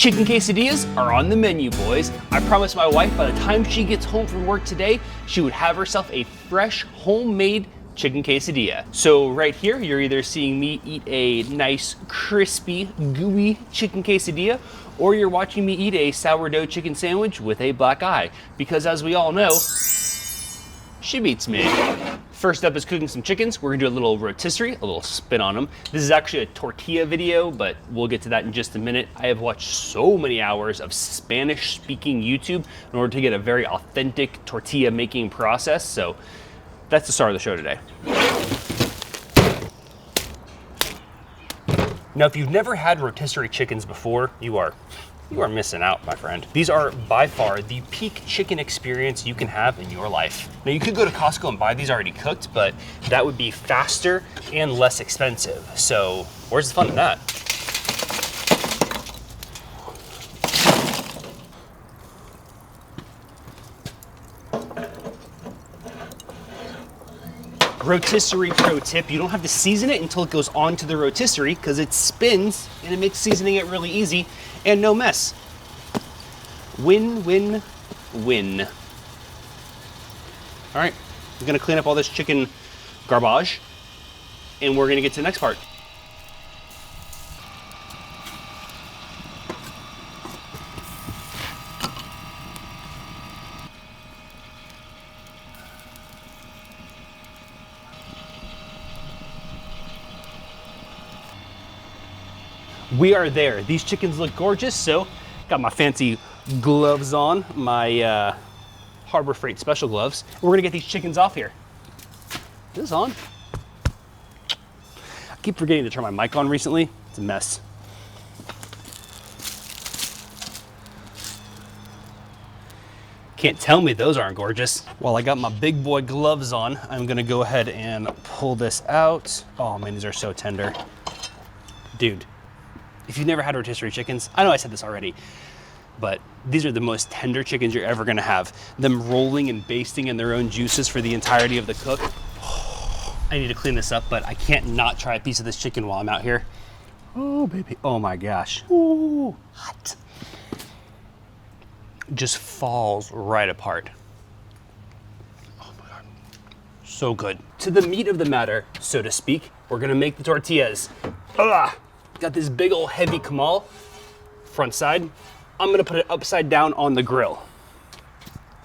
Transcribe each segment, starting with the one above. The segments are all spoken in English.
Chicken quesadillas are on the menu, boys. I promised my wife by the time she gets home from work today, she would have herself a fresh, homemade chicken quesadilla. So right here, you're either seeing me eat a nice, crispy, gooey chicken quesadilla, or you're watching me eat a sourdough chicken sandwich with a black eye. Because as we all know, she beats me. First up is cooking some chickens. We're gonna do a little rotisserie, a little spin on them. This is actually a tortilla video, but we'll get to that in just a minute. I have watched so many hours of Spanish speaking YouTube in order to get a very authentic tortilla making process. So that's the start of the show today. Now, if you've never had rotisserie chickens before, you are missing out, my friend. These are by far the peak chicken experience you can have in your life. Now, you could go to Costco and buy these already cooked, but that would be faster and less expensive. So where's the fun in that? Rotisserie pro tip, you don't have to season it until it goes onto the rotisserie because it spins and it makes seasoning it really easy and no mess. Win, win, win. All right, I'm gonna clean up all this chicken garbage and we're gonna get to the next part. We are there. These chickens look gorgeous, so got my fancy gloves on, my Harbor Freight special gloves. We're gonna get these chickens off here. Is this on? I keep forgetting to turn my mic on recently. It's a mess. Can't tell me those aren't gorgeous. While I got my big boy gloves on, I'm gonna go ahead and pull this out. Oh man, these are so tender. Dude. If you've never had rotisserie chickens, I know I said this already, but these are the most tender chickens you're ever gonna have. Them rolling and basting in their own juices for the entirety of the cook. I need to clean this up, but I can't not try a piece of this chicken while I'm out here. Oh, baby. Oh my gosh. Ooh, hot. Just falls right apart. Oh my God. So good. To the meat of the matter, so to speak, we're gonna make the tortillas. Ugh. Got this big old heavy comal, front side. I'm gonna put it upside down on the grill.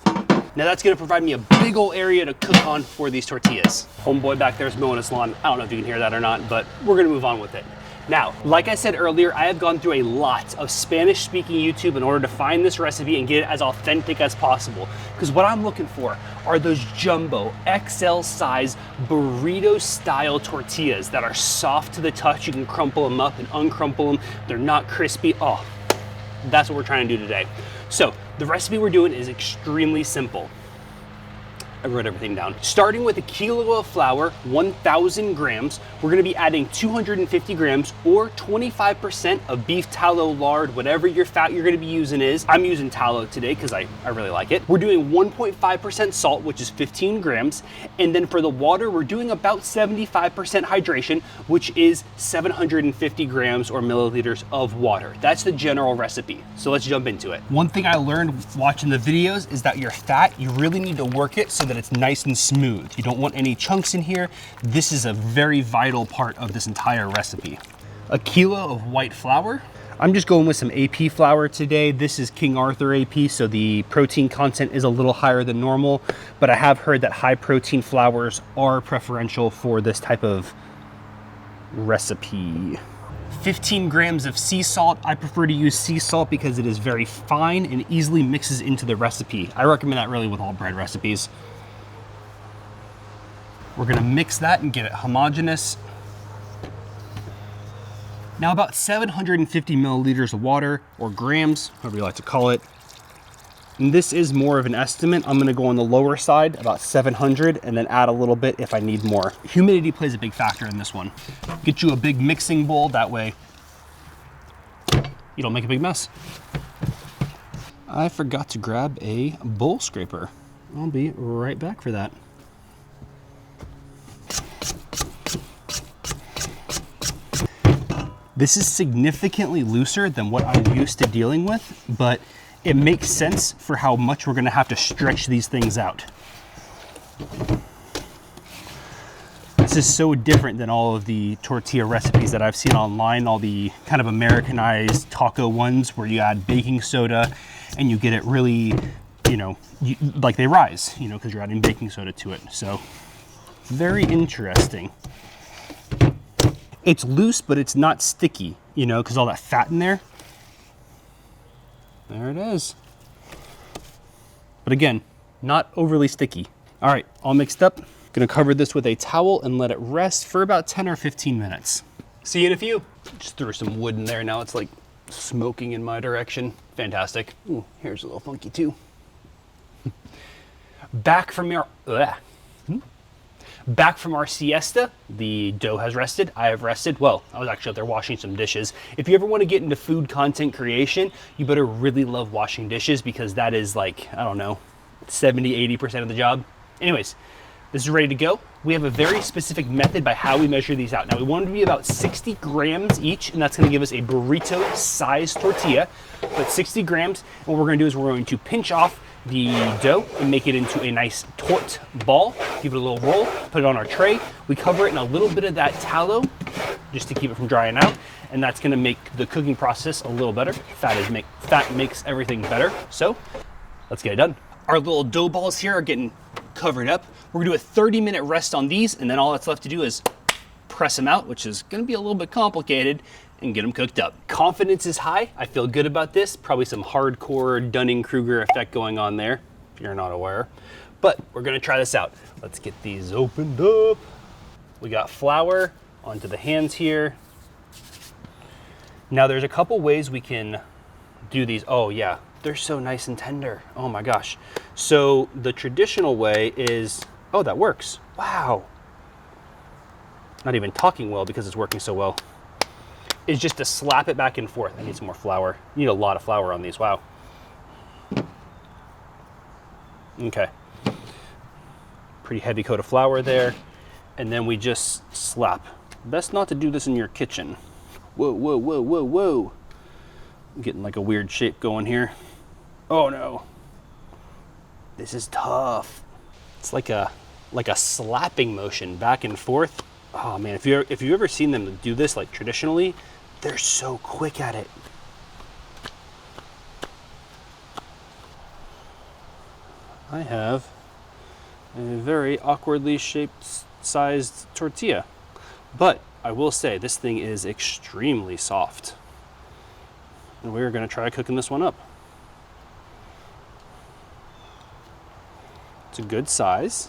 Now that's gonna provide me a big old area to cook on for these tortillas. Homeboy back there is mowing his lawn. I don't know if you can hear that or not, but we're gonna move on with it. Now, like I said earlier, I have gone through a lot of Spanish speaking YouTube in order to find this recipe and get it as authentic as possible. Because what I'm looking for are those jumbo XL size burrito style tortillas that are soft to the touch. You can crumple them up and uncrumple them. They're not crispy. Oh, that's what we're trying to do today. So the recipe we're doing is extremely simple. I wrote everything down. Starting with a kilo of flour, 1,000 grams, we're gonna be adding 250 grams or 25% of beef tallow, lard, whatever your fat you're gonna be using is. I'm using tallow today because I really like it. We're doing 1.5% salt, which is 15 grams. And then for the water, we're doing about 75% hydration, which is 750 grams or milliliters of water. That's the general recipe. So let's jump into it. One thing I learned watching the videos is that your fat, you really need to work it so that it's nice and smooth. You don't want any chunks in here. This is a very vital part of this entire recipe. A kilo of white flour. I'm just going with some AP flour today. This is King Arthur AP, so the protein content is a little higher than normal, but I have heard that high protein flours are preferential for this type of recipe. 15 grams of sea salt. I prefer to use sea salt because it is very fine and easily mixes into the recipe. I recommend that really with all bread recipes. We're gonna mix that and get it homogeneous. Now about 750 milliliters of water, or grams, however you like to call it. And this is more of an estimate. I'm gonna go on the lower side, about 700, and then add a little bit if I need more. Humidity plays a big factor in this one. Get you a big mixing bowl, that way you don't make a big mess. I forgot to grab a bowl scraper. I'll be right back for that. This is significantly looser than what I'm used to dealing with, but it makes sense for how much we're gonna have to stretch these things out. This is so different than all of the tortilla recipes that I've seen online, all the kind of Americanized taco ones where you add baking soda and you get it really, you know, like they rise, you know, because you're adding baking soda to it. So very interesting. It's loose, but it's not sticky, you know, because all that fat in there. There it is. But again, not overly sticky. All right, all mixed up. Gonna cover this with a towel and let it rest for about 10 or 15 minutes. See you in a few. Just threw some wood in there. Now it's like smoking in my direction. Fantastic. Ooh, here's a little funky too. Back from our siesta, the dough has rested. I have rested. Well, I was actually out there washing some dishes. If you ever want to get into food content creation, you better really love washing dishes, because that is like, I don't know, 70–80% of the job. Anyways, this is ready to go. We have a very specific method by how we measure these out. Now, we want them to be about 60 grams each, and that's gonna give us a burrito-sized tortilla, but 60 grams. And what we're gonna do is we're going to pinch off the dough and make it into a nice tort ball. Give it a little roll, put it on our tray. We cover it in a little bit of that tallow just to keep it from drying out, and that's gonna make the cooking process a little better. Fat makes everything better, so let's get it done. Our little dough balls here are getting covered up. We're gonna do a 30-minute rest on these, and then all that's left to do is press them out, which is gonna be a little bit complicated, and get them cooked up. Confidence is high. I feel good about this. Probably some hardcore Dunning-Kruger effect going on there, if you're not aware. But we're gonna try this out. Let's get these opened up. We got flour onto the hands here. Now there's a couple ways we can do these. Oh yeah, they're so nice and tender. Oh my gosh. So the traditional way is, oh, that works. Wow. Not even talking well because it's working so well. Is just to slap it back and forth. I need some more flour. You need a lot of flour on these, wow. Okay. Pretty heavy coat of flour there. And then we just slap. Best not to do this in your kitchen. Whoa, whoa, whoa, whoa, whoa. I'm getting like a weird shape going here. Oh no. This is tough. It's like a slapping motion back and forth. Oh man, if you've ever seen them do this like traditionally, they're so quick at it. I have a very awkwardly shaped sized tortilla, but I will say this thing is extremely soft. And we're gonna try cooking this one up. It's a good size.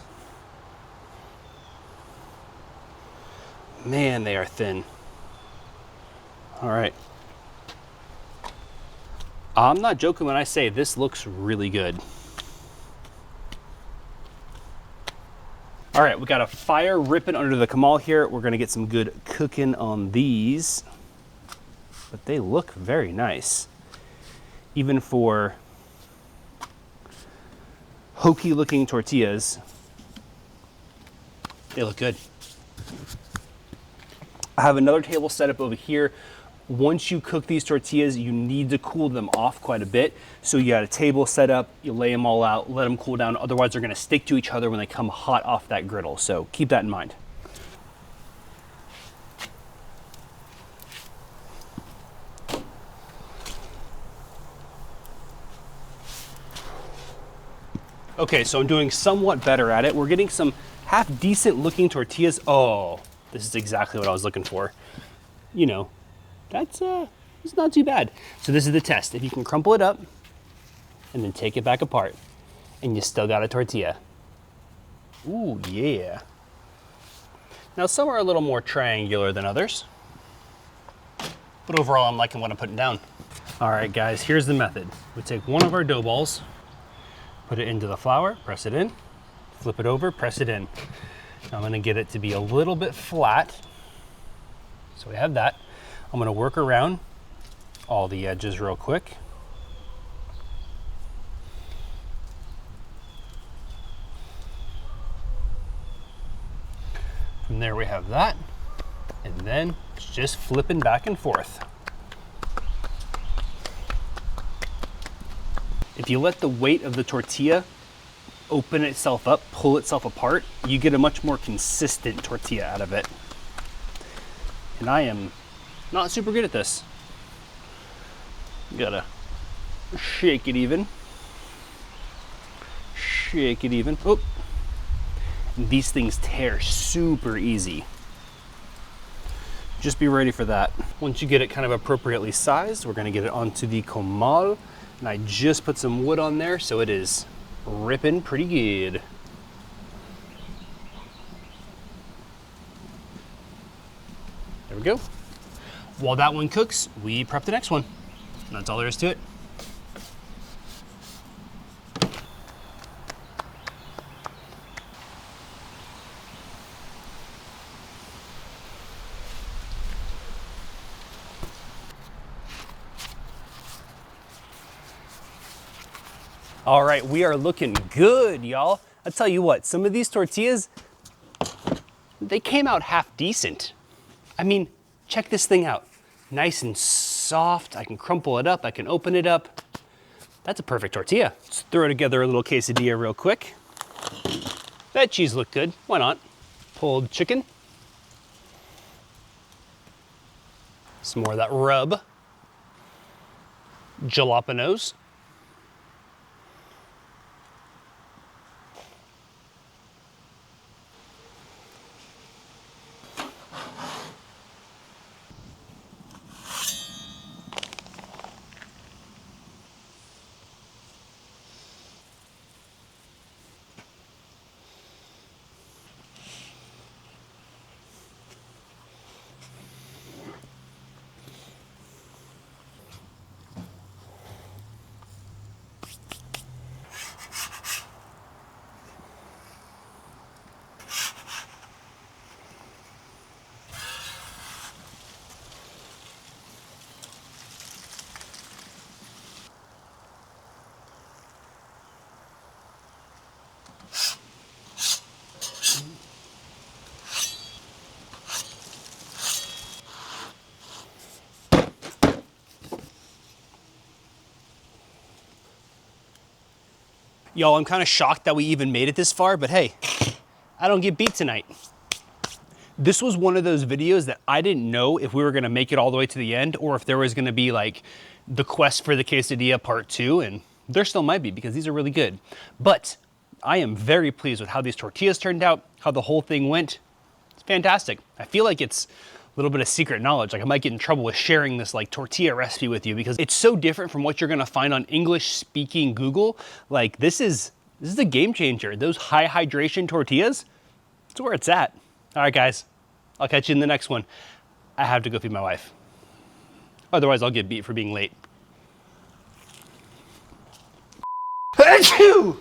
Man, they are thin. All right. I'm not joking when I say this looks really good. All right, we got a fire ripping under the comal here. We're gonna get some good cooking on these. But they look very nice. Even for hokey looking tortillas, they look good. I have another table set up over here. Once you cook these tortillas, you need to cool them off quite a bit. So you got a table set up, you lay them all out, let them cool down. Otherwise they're gonna stick to each other when they come hot off that griddle. So keep that in mind. Okay, so I'm doing somewhat better at it. We're getting some half decent looking tortillas. Oh, this is exactly what I was looking for. You know, that's it's not too bad. So this is the test. If you can crumple it up and then take it back apart and you still got a tortilla. Ooh, yeah. Now some are a little more triangular than others, but overall I'm liking what I'm putting down. All right guys, here's the method. We take one of our dough balls, put it into the flour, press it in, flip it over, press it in. Now I'm gonna get it to be a little bit flat. So we have that. I'm gonna work around all the edges real quick. From there we have that. And then it's just flipping back and forth. If you let the weight of the tortilla open itself up, pull itself apart, you get a much more consistent tortilla out of it. And I am not super good at this. You gotta shake it even. Shake it even. Oh. These things tear super easy. Just be ready for that. Once you get it kind of appropriately sized, we're gonna get it onto the comal. And I just put some wood on there, so it is ripping pretty good. There we go. While that one cooks, we prep the next one. And that's all there is to it. All right, we are looking good, y'all. I'll tell you what, some of these tortillas, they came out half decent. I mean, check this thing out. Nice and soft. I can crumple it up, I can open it up. That's a perfect tortilla. Let's throw together a little quesadilla real quick. That cheese looked good, why not? Pulled chicken. Some more of that rub. Jalapenos. Y'all, I'm kind of shocked that we even made it this far, but hey, I don't get beat tonight. This was one of those videos that I didn't know if we were gonna make it all the way to the end or if there was gonna be like the quest for the quesadilla part 2, and there still might be because these are really good. But I am very pleased with how these tortillas turned out, how the whole thing went. It's fantastic. I feel like it's a little bit of secret knowledge. Like I might get in trouble with sharing this like tortilla recipe with you because it's so different from what you're gonna find on English speaking Google. Like this is a game changer. Those high hydration tortillas, that's where it's at. All right, guys, I'll catch you in the next one. I have to go feed my wife. Otherwise I'll get beat for being late. Achoo!